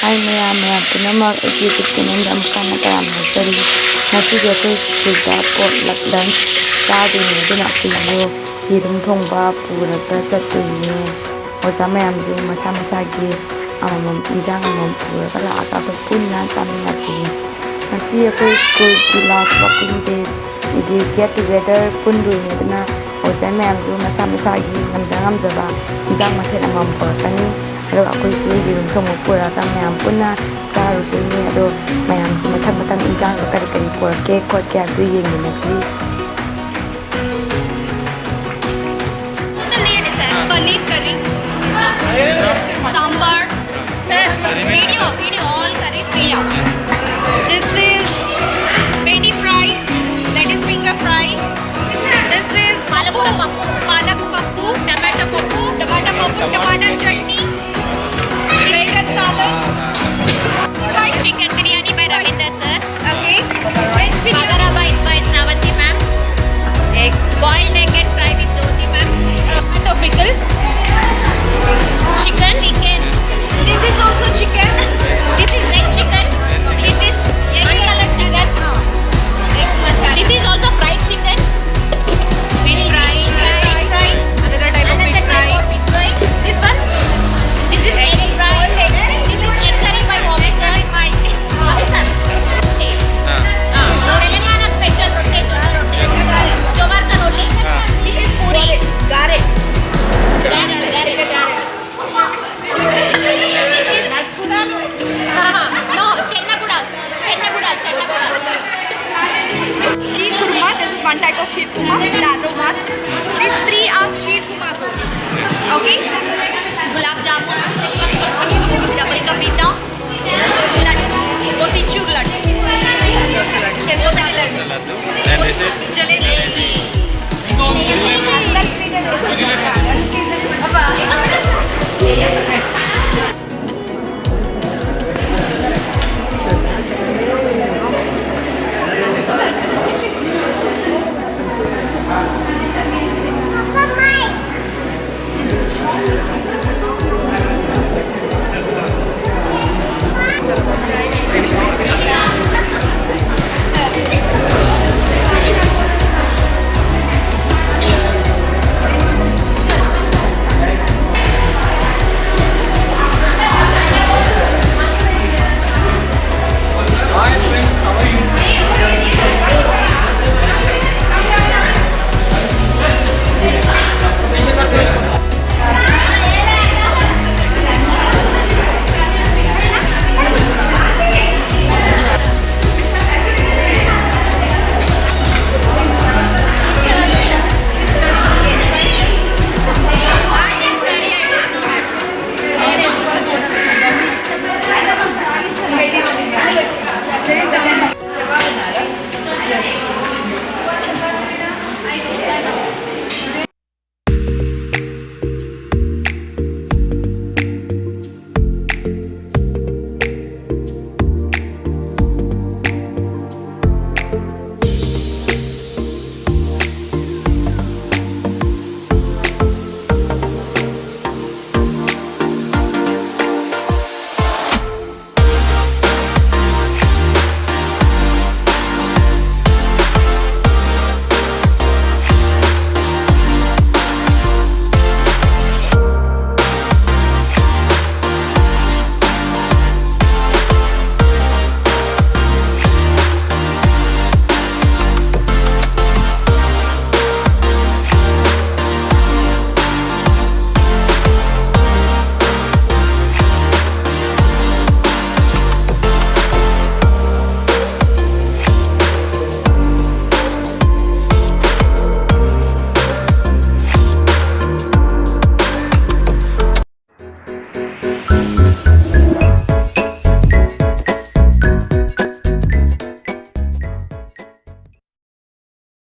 Hi maya punamak YouTube channel da amukana taram hasari ngasiga koi schoolda potluck lunch chaadine duna kuyo hirum thongba puraga chattuine oja mayamju masa masagi amamam injang amam puraga laaga koi punna chaminati ngasi koi school ki last working day igi get together punduine duna oja mayamju masa masagi ngamjaba injang mathen amam purakani ado akoi su hirum thongba puraga mayam punna charudoine ado mayamju mathang injang kari kari purake khotke adu yenginasi paneer करी